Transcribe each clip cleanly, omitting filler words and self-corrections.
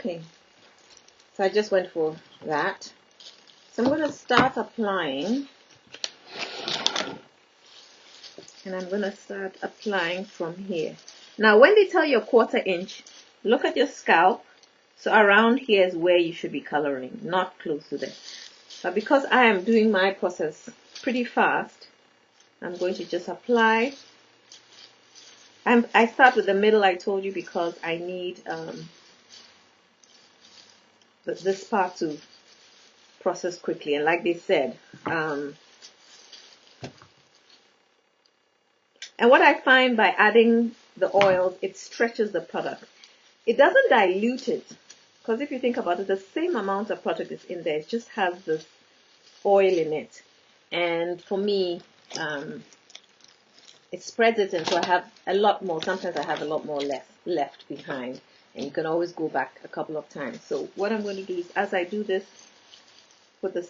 Okay, so I just went for that. So I'm going to start applying, and I'm going to start applying from here. Now, when they tell you 1/4 inch, look at your scalp. So around here is where you should be coloring, not close to there. But because I am doing my process pretty fast, I'm going to just apply. I start with the middle, I told you, because I need this part to process quickly. And like they said, and what I find by adding the oils, it stretches the product. It doesn't dilute it, because if you think about it, the same amount of product is in there. It just has this oil in it. And for me, it spreads it, and so I have a lot more. Sometimes I have a lot more left behind, and you can always go back a couple of times. So what I'm going to do is, as I do this, put the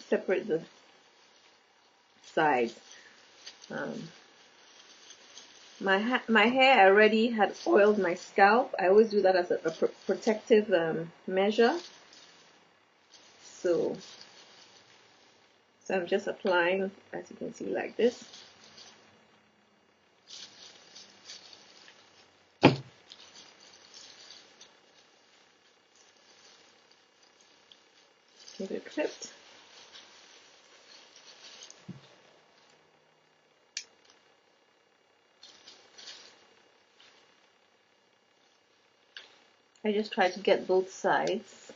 separate the sides. My hair, I already had oiled my scalp. I always do that as a protective measure. So I'm just applying, as you can see, like this. Get it clipped. I just try to get both sides.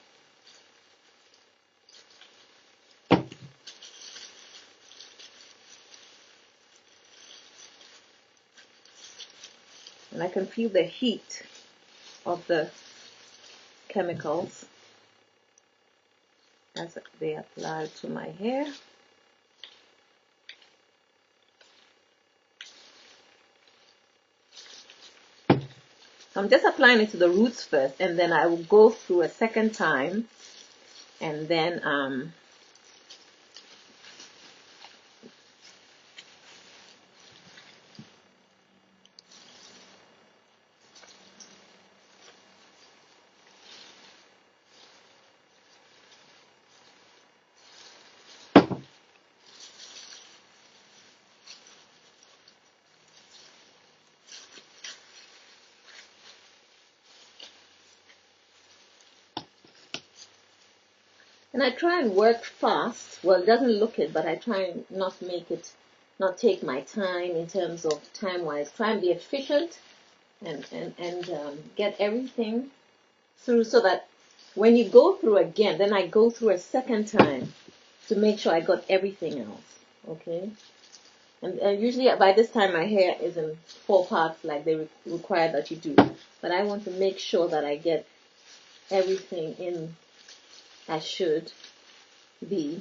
And I can feel the heat of the chemicals as they apply to my hair. I'm just applying it to the roots first, and then I will go through a second time, and then I try and work fast. Well, it doesn't look it, but I try and not take my time in terms of time-wise. Try and be efficient and get everything through, so that when you go through again, then I go through a second time to make sure I got everything else. Okay? And usually by this time my hair is in 4 parts like they require that you do. But I want to make sure that I get everything in as should be.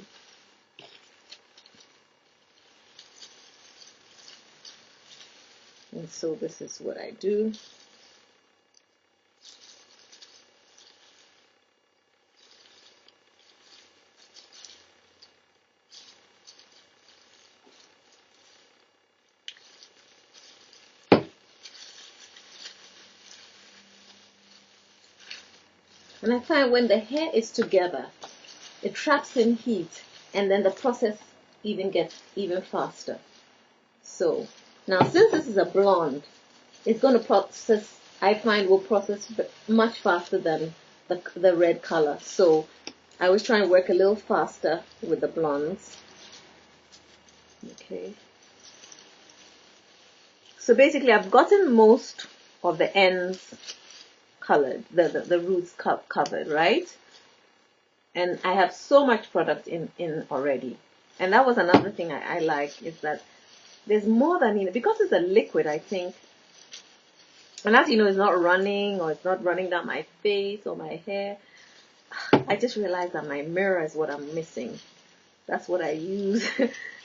And so this is what I do. And I find when the hair is together, it traps in heat, and then the process gets even faster. So now, since this is a blonde, it's going to process, I find, will process much faster than the red color. So I was trying to work a little faster with the blondes. Okay. So basically, I've gotten most of the ends colored, the roots covered, right? And I have so much product in already. And that was another thing I like, is that there's more than enough, because it's a liquid, I think. And as you know, it's not running, or it's not running down my face or my hair. I just realized that my mirror is what I'm missing. That's what I use.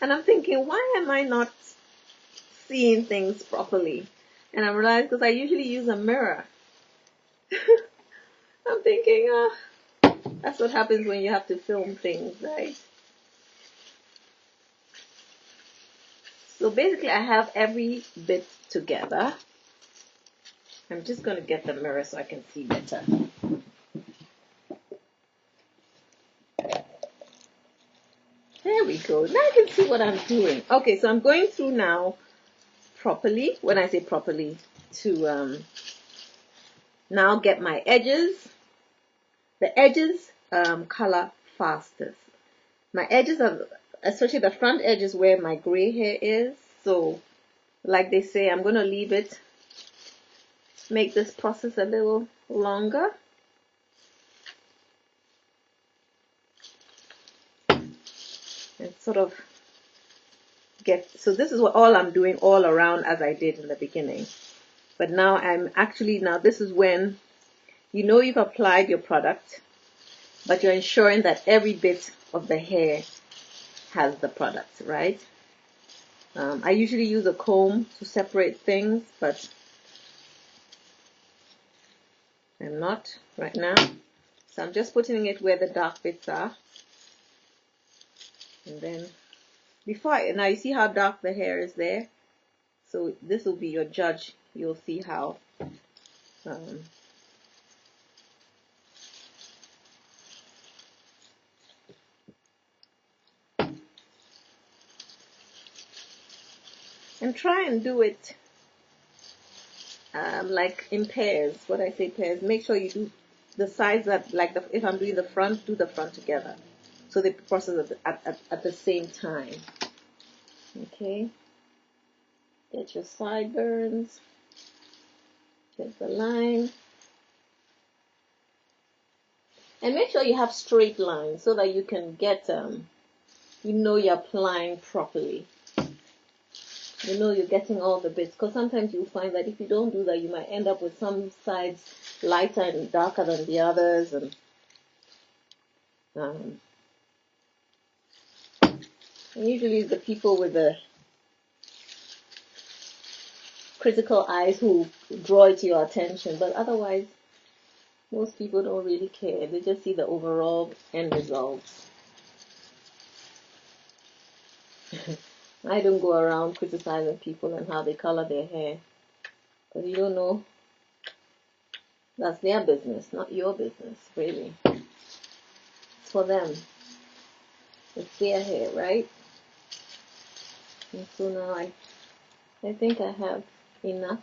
And I'm thinking, why am I not seeing things properly? And I realized because I usually use a mirror. I'm thinking, that's what happens when you have to film things, right? So basically, I have every bit together. I'm just going to get the mirror so I can see better. go. Now I can see what I'm doing. Okay, so I'm going through now properly. When I say properly, to now get my edges. The edges color fastest. My edges are, especially the front edges where my gray hair is. So, like they say, I'm going to leave it, make this process a little longer. And sort of so this is what all I'm doing all around as I did in the beginning. But now now this is when you know you've applied your product, but you're ensuring that every bit of the hair has the product, right? I usually use a comb to separate things, but I'm not right now. So I'm just putting it where the dark bits are. And then now you see how dark the hair is there? So this will be your judge. You'll see how and try and do it like in pairs. What I say pairs, make sure you do the sides that, like if I'm doing the front, do the front together. So they process at the same time. Okay. Get your sideburns. Get the line. And make sure you have straight lines so that you can get, you know you're applying properly. You know you're getting all the bits. Because sometimes you'll find that if you don't do that, you might end up with some sides lighter and darker than the others. And usually the people with the critical eyes who draw it to your attention. But otherwise, most people don't really care. They just see the overall end results. I don't go around criticizing people and how they color their hair. Because you don't know. That's their business, not your business, really. It's for them. It's their hair, right? And so now I think I have enough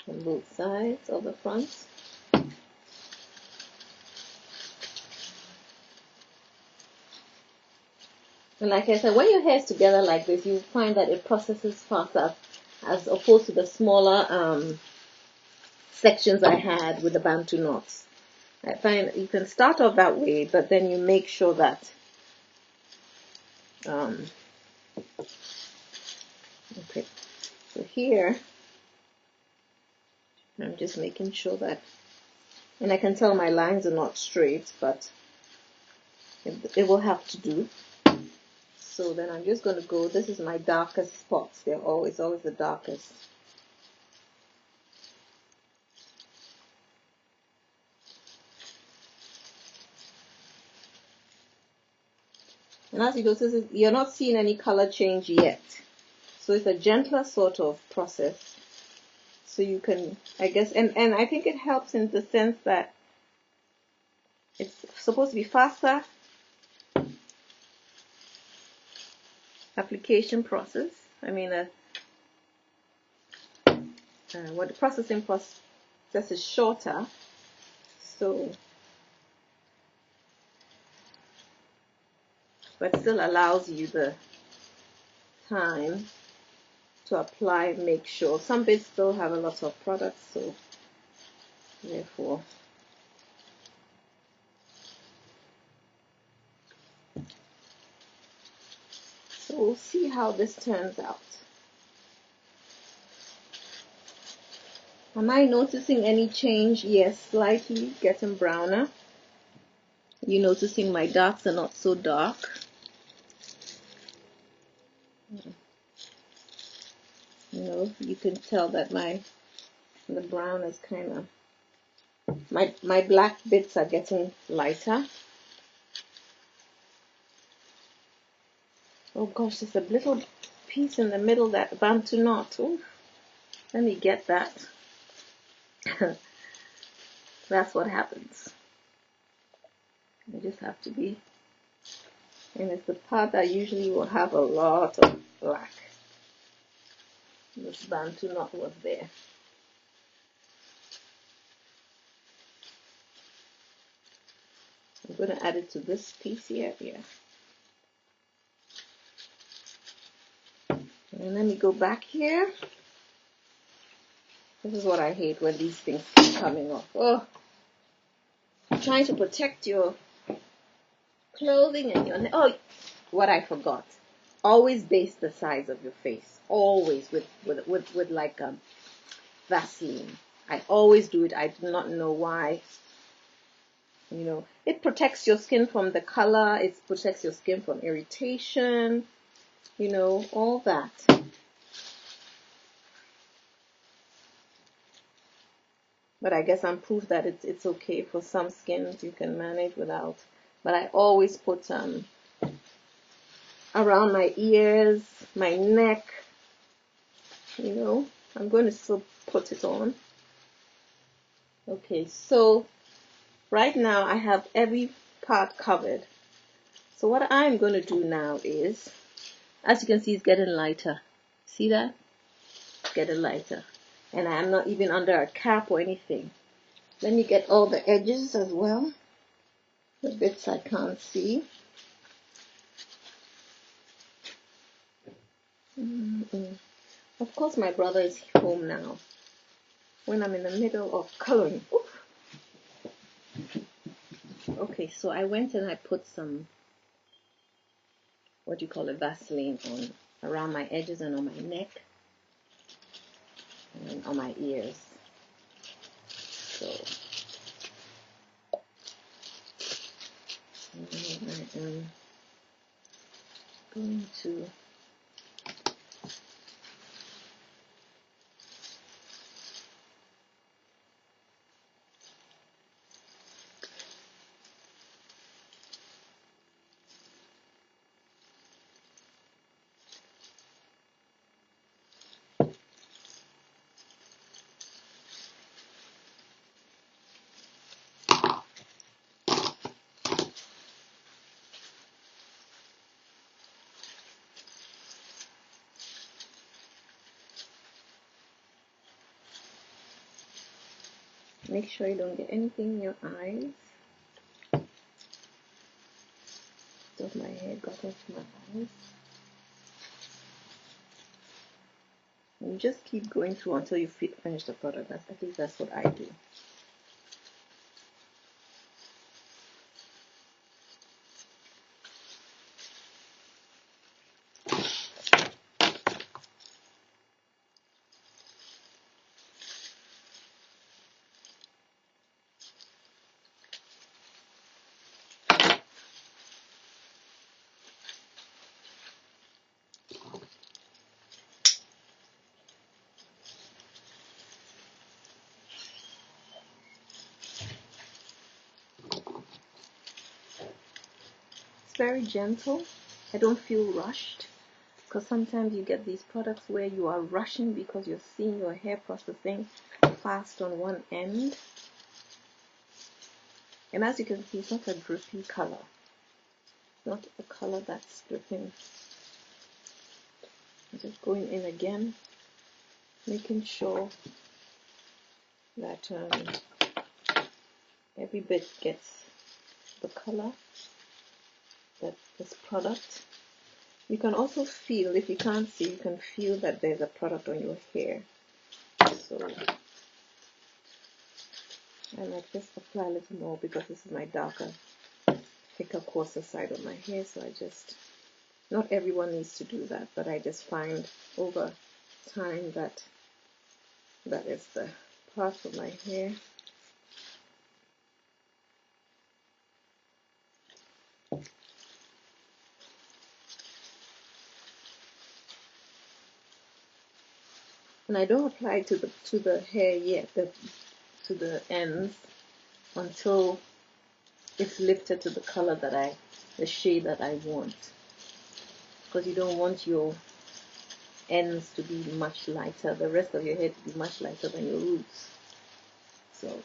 on both sides of the front. And like I said, when your hair is together like this, you find that it processes faster as opposed to the smaller sections I had with the Bantu knots. I find you can start off that way, but then you make sure that okay, so here I'm just making sure that, and I can tell my lines are not straight, but it will have to do. So then I'm just going to go, this is my darkest spots. They're always the darkest. And as you notice, you're not seeing any color change yet. So it's a gentler sort of process. So you can, I guess, and I think it helps in the sense that it's supposed to be faster application process. I mean, what the processing process is shorter. So, but still allows you the time to apply, make sure. Some bits still have a lot of products, so therefore so we'll see how this turns out. Am I noticing any change? Yes, slightly getting browner. You noticing my darks are not so dark. You know, you can tell that the brown is kind of, my black bits are getting lighter. Oh gosh, there's a little piece in the middle, that Bantu knot. Ooh, let me get that. That's what happens. You just have to be And it's the part that usually will have a lot of black. This Bantu knot was there. I'm going to add it to this piece here. Yeah. And let me go back here. This is what I hate when these things keep coming off. Oh, trying to protect your clothing and your... Oh, what I forgot. Always base the size of your face. Always with like Vaseline. I always do it. I do not know why. You know, it protects your skin from the color. It protects your skin from irritation. You know, all that. But I guess I'm proof that it's okay for some skins you can manage without. But I always put around my ears, my neck. You know, I'm going to still put it on. Okay, so right now I have every part covered. So what I'm going to do now is, as you can see, it's getting lighter. See that? It's getting lighter. And I'm not even under a cap or anything. Let me get all the edges as well. The bits I can't see. Of course, my brother is home now. When I'm in the middle of coloring. Oof. Okay, so I went and I put some, what do you call it, Vaseline on around my edges and on my neck and on my ears. So I am going to make sure you don't get anything in your eyes. Of my hair got into my eyes. And you just keep going through until you finish the product. At least that's what I do. It's very gentle. I don't feel rushed, because sometimes you get these products where you are rushing because you're seeing your hair processing fast on one end. And as you can see, it's not a drippy color. Not a color that's dripping. I'm just going in again, making sure that every bit gets the color that this product. You can also feel, if you can't see, you can feel that there's a product on your hair. So I might just apply a little more because this is my darker, thicker, coarser side of my hair. So I just, not everyone needs to do that, but I just find over time that that is the part of my hair. And I don't apply it to the hair yet, to the ends, until it's lifted to the color that the shade that I want. Because you don't want your ends to be much lighter, the rest of your hair to be much lighter than your roots. So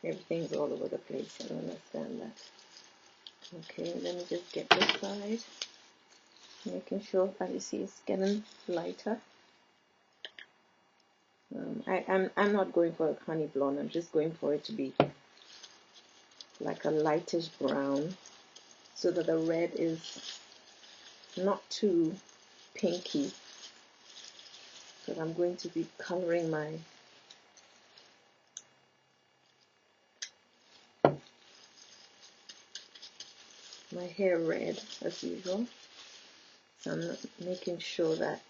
Everything's all over the place. I don't understand that. Okay, let me just get this side. Making sure that you see it's getting lighter. I'm not going for a honey blonde. I'm just going for it to be like a lightish brown, so that the red is not too pinky. But I'm going to be coloring my hair red as usual. So I'm making sure that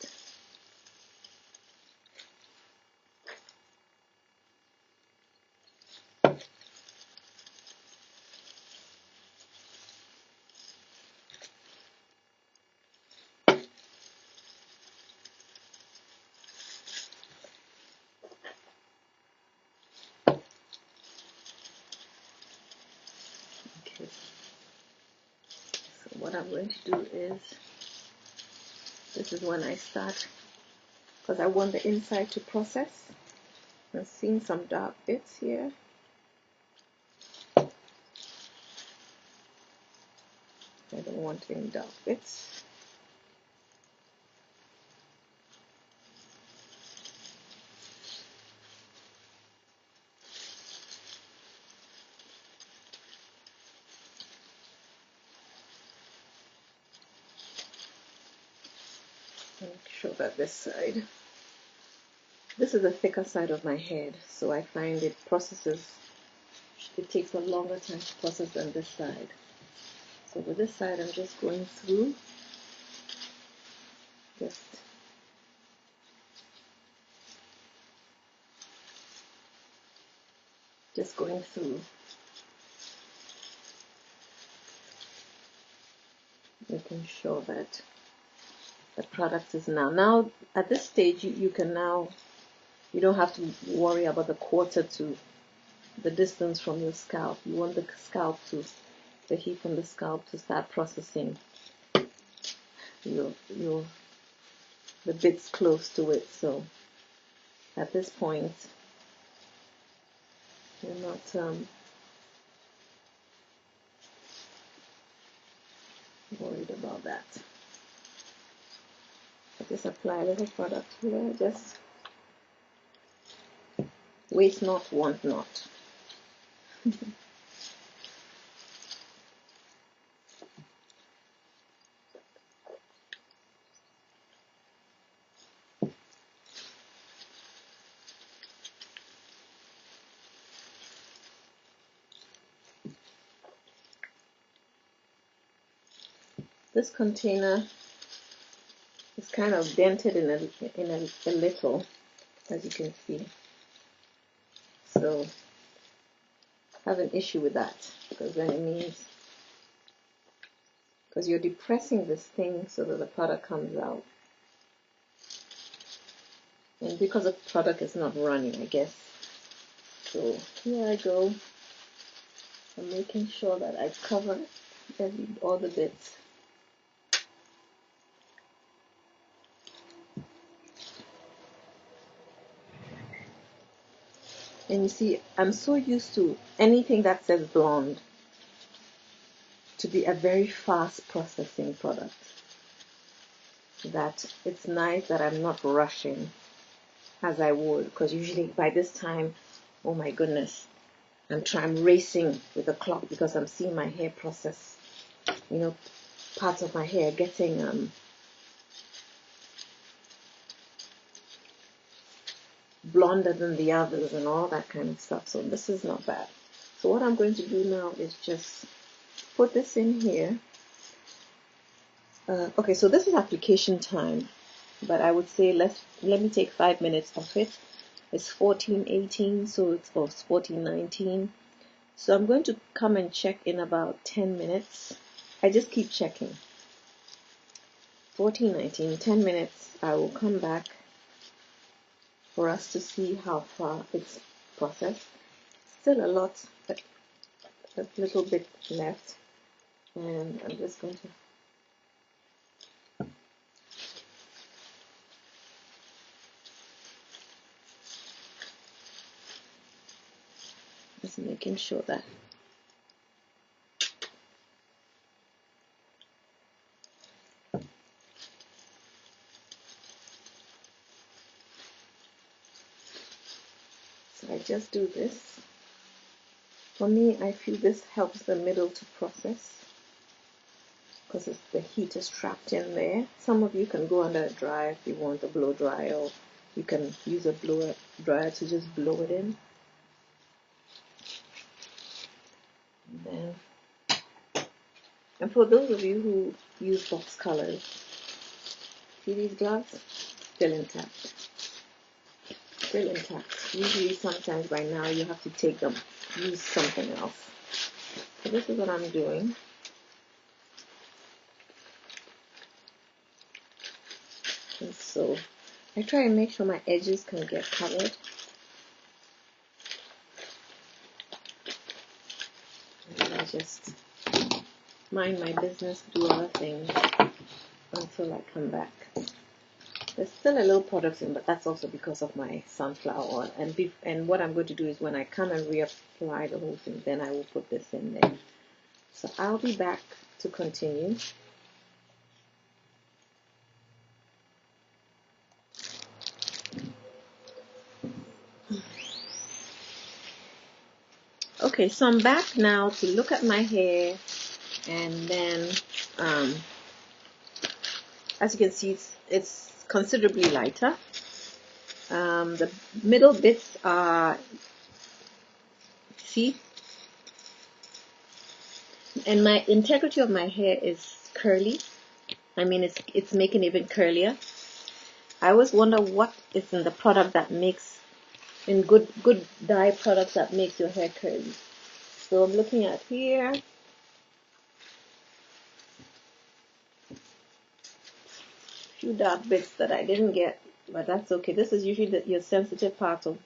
okay. So what I'm going to do is, this is when I start, because I want the inside to process. I'm seeing some dark bits here. I don't want any dark bits. Make sure that this side, this is the thicker side of my head, so I find it takes a longer time to process than this side. So with this side, I'm just going through, just going through, making sure that the product is now at this stage. You don't have to worry about the quarter to the distance from your scalp. You want the heat from the scalp to start processing the bits close to it. So at this point, you're not worried about that. I just apply a little product here. Just waste not, want not. This container is kind of dented in a little, as you can see. So I have an issue with that, because then it means, because you're depressing this thing so that the product comes out. And because the product is not running, I guess. So here I go. I'm making sure that I cover all the bits. And you see, I'm so used to anything that says Blond to be a very fast processing product, that it's nice that I'm not rushing as I would, because usually by this time, oh my goodness, I'm racing with the clock, because I'm seeing my hair process, parts of my hair getting blonder than the others and all that kind of stuff. So this is not bad. So what I'm going to do now is just put this in here. Okay, so this is application time, but I would say let me take 5 minutes of it. It's 14:18, so it's 14:19. So I'm going to come and check in about 10 minutes. I just keep checking. 14:19, 10 minutes. I will come back for us to see how far it's processed. Still a lot, but a little bit left. And I'm just going to Just making sure that so I just do this. For me, I feel this helps the middle to process because the heat is trapped in there. Some of you can go under a dryer if you want a blow dryer, or you can use a blower dryer to just blow it in. And for those of you who use box colors, see these gloves? Still intact. Still intact. Usually sometimes by now you have to take them, use something else. So this is what I'm doing. And so I try and make sure my edges can get covered. And I just mind my business, do other things until I come back. There's still a little product in, but that's also because of my sunflower oil. And what I'm going to do is when I come and reapply the whole thing, then I will put this in there. So I'll be back to continue. Okay, so I'm back now to look at my hair, and then as you can see, it's considerably lighter. The middle bits are, see, and my integrity of my hair is curly. I mean, it's making it even curlier. I always wonder what is in the product that makes, in good dye products that makes your hair curly. So I'm looking at here. Few dark bits that I didn't get, but that's okay. This is usually your sensitive part of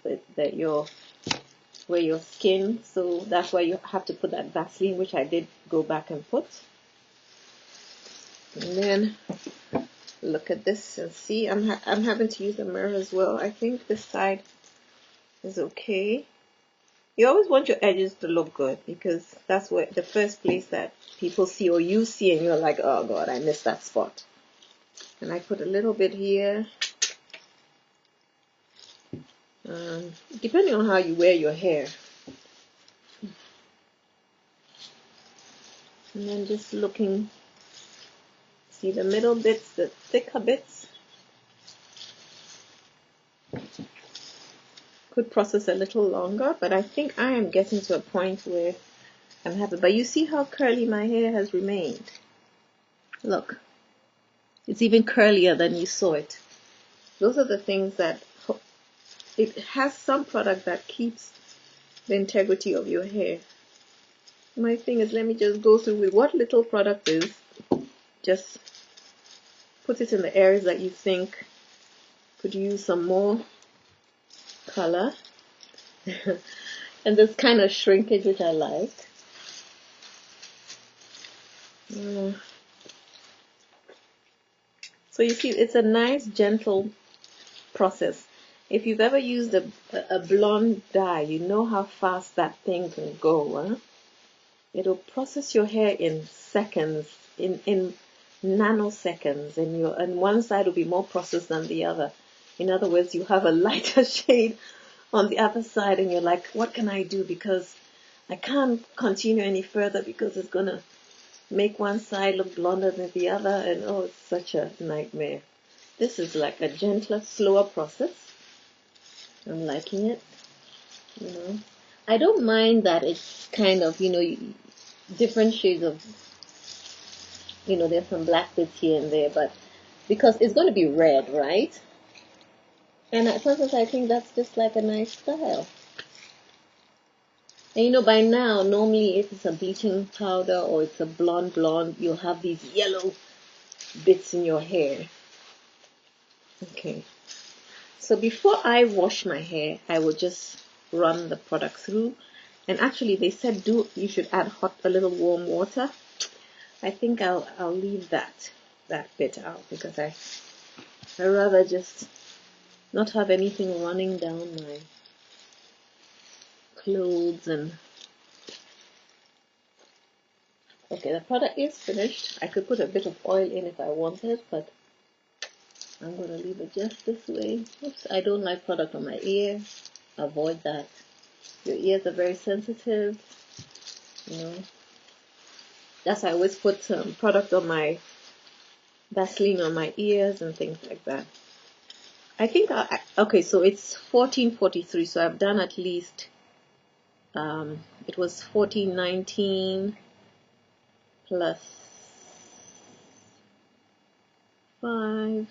where your skin, so that's why you have to put that Vaseline, which I did go back and put. And then look at this and see, I'm having to use a mirror as well. I think this side is okay. You always want your edges to look good because that's where the first place that people see or you see and you're like, oh God, I missed that spot. And I put a little bit here. Depending on how you wear your hair. And then just looking, see the middle bits, the thicker bits. Could process a little longer, but I think I am getting to a point where I'm happy. But you see how curly my hair has remained? Look. It's even curlier than you saw it. Those are the things that, it has some product that keeps the integrity of your hair. My thing is, let me just go through with what little product is. Just put it in the areas that you think could use some more color. And this kind of shrinkage, which I like. So you see, it's a nice, gentle process. If you've ever used a blonde dye, you know how fast that thing can go. Huh? It'll process your hair in seconds, in nanoseconds, and one side will be more processed than the other. In other words, you have a lighter shade on the other side, and you're like, what can I do? Because I can't continue any further because it's going to make one side look blonder than the other, and oh, it's such a nightmare. This is like a gentler, slower process. I'm liking it, you know. I don't mind that it's kind of, you know, different shades of, you know, there's some black bits here and there, but because it's going to be red, right? And sometimes I think that's just like a nice style. And you know, by now, normally if it's a bleaching powder or it's a blonde, you'll have these yellow bits in your hair. Okay. So before I wash my hair, I will just run the product through. And actually, they said you should add a little warm water. I think I'll leave that bit out because I rather just not have anything running down my clothes and... Okay, the product is finished. I could put a bit of oil in if I wanted, but I'm going to leave it just this way. Oops, I don't like product on my ear. Avoid that. Your ears are very sensitive, you know. That's why I always put some product on my Vaseline on my ears and things like that. I think okay, so it's 1443, so I've done at least it was 1419 plus 5.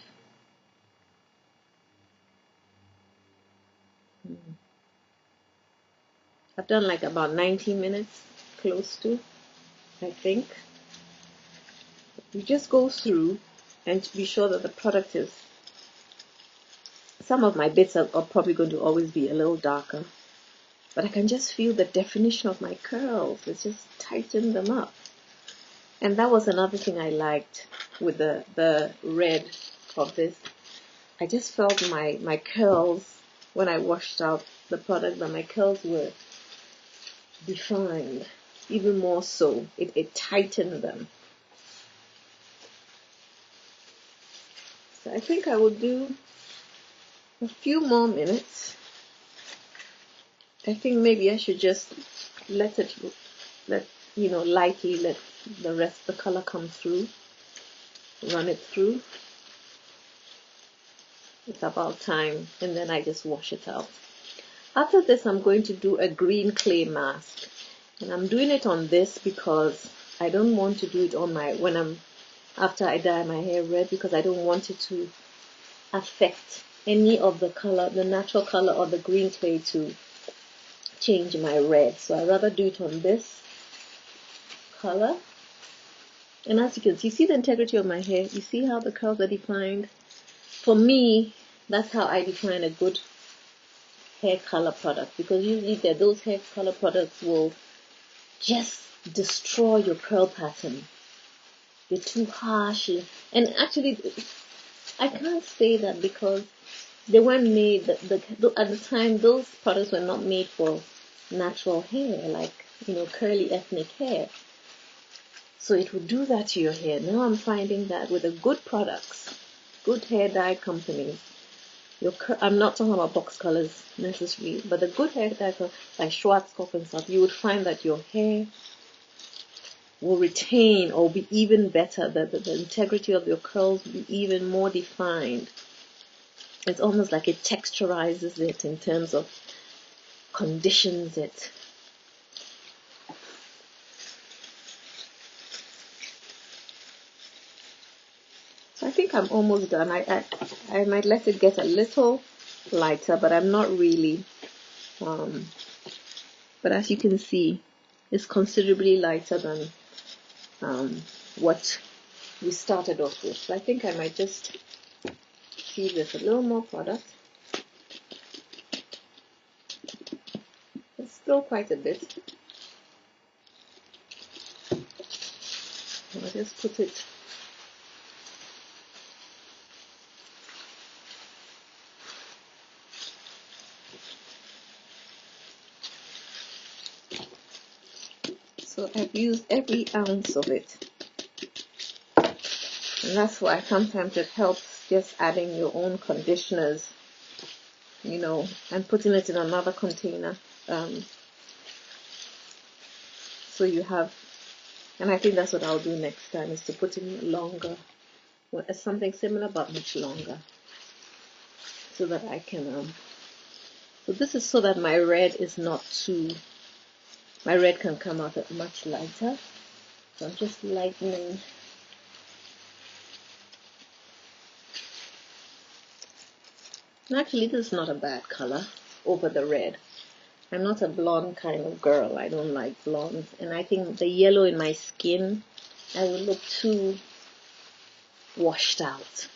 I've done like about 90 minutes, close to, I think. You just go through and be sure that the product is... Some of my bits are probably going to always be a little darker, but I can just feel the definition of my curls. It's just tightened them up. And that was another thing I liked with the red of this. I just felt my curls, when I washed out the product, that my curls were defined even more so. It tightened them. So I think I will do a few more minutes. I think maybe I should just let lightly let the rest of the color come through, run it through. It's about time, and then I just wash it out. After this, I'm going to do a green clay mask, and I'm doing it on this because I don't want to do it on my after I dye my hair red, because I don't want it to affect any of the color, the natural color of the green clay, to change my red. So I'd rather do it on this color. And as you can see the integrity of my hair. You see how the curls are defined? For me, that's how I define a good hair color product, because usually those hair color products will just destroy your curl pattern. They're too harsh. And actually, I can't say that because they weren't made, at the time, those products were not made for natural hair, like, curly ethnic hair. So it would do that to your hair. Now I'm finding that with the good products, good hair dye companies, I'm not talking about box colors necessarily, but the good hair dye like Schwarzkopf and stuff, you would find that your hair will retain or be even better, that the integrity of your curls will be even more defined. It's almost like it texturizes it in terms of conditions it. So I think I'm almost done. I might let it get a little lighter, but I'm not really. But as you can see, it's considerably lighter than what we started off with. So I think I might just see this a little more product. It's still quite a bit. I'll just put it . So I've used every ounce of it. And that's why sometimes it helps just adding your own conditioners, and putting it in another container. So you have, and I think that's what I'll do next time, is to put in longer, something similar but much longer, so that I can, so this is so that my red is not too, my red can come out much lighter. So I'm just lightening. And actually, this is not a bad color over the red. I'm not a blonde kind of girl. I don't like blondes. And I think the yellow in my skin, I will look too washed out.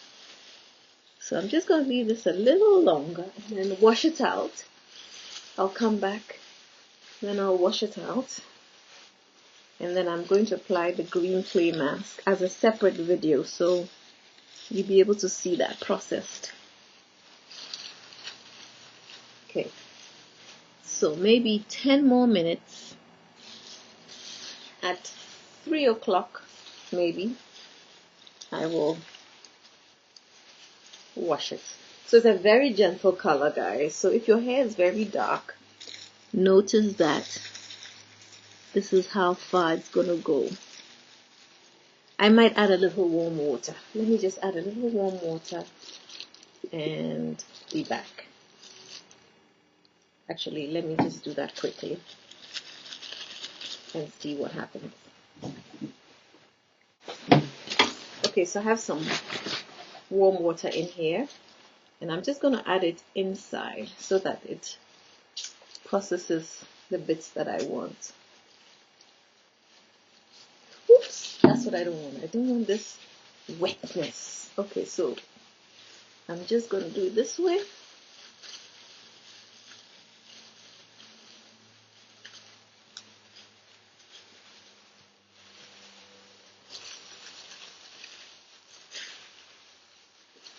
So I'm just going to leave this a little longer and then wash it out. I'll come back, then I'll wash it out. And then I'm going to apply the green clay mask as a separate video, so you'll be able to see that processed. Okay, So maybe 10 more minutes. At 3 o'clock maybe I will wash it. So it's a very gentle color, guys. So if your hair is very dark, notice that this is how far it's gonna go. I might add a little warm water. Let me just add a little warm water and be back. Actually, let me just do that quickly and see what happens. Okay, so I have some warm water in here, and I'm just going to add it inside so that it processes the bits that I want. Oops, that's what I don't want. I don't want this wetness. Okay, so I'm just going to do it this way.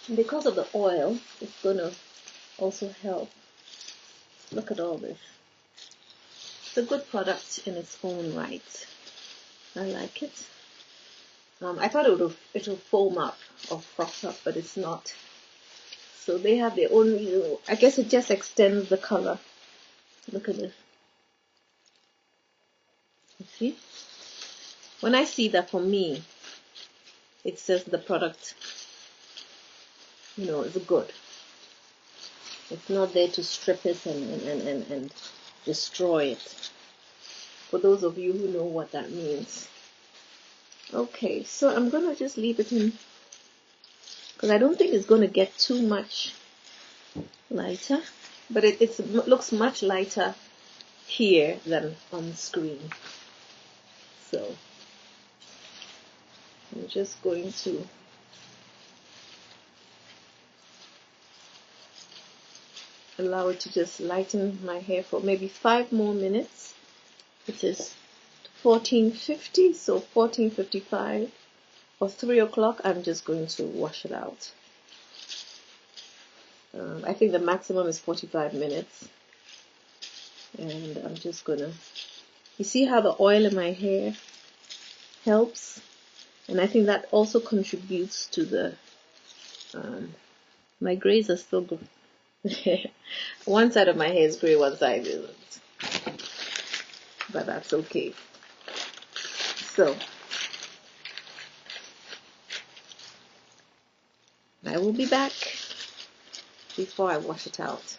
And because of the oil, it's going to also help. Look at all this. It's a good product in its own right. I like it. I thought it would foam up or froth up, but it's not. So they have their own reason. I guess it just extends the color. Look at this. You see? When I see that, for me, it says the product, is good. It's not there to strip it and destroy it. For those of you who know what that means. Okay, so I'm going to just leave it in, because I don't think it's going to get too much lighter. But it looks much lighter here than on screen. So I'm just going to allow it to just lighten my hair for maybe 5 more minutes. It is 14:50, so 14:55 or 3 o'clock, I'm just going to wash it out. I think the maximum is 45 minutes. And I'm just gonna, you see how the oil in my hair helps? And I think that also contributes to the, my grays are still good. One side of my hair is gray, one side isn't. But that's okay. So, I will be back before I wash it out.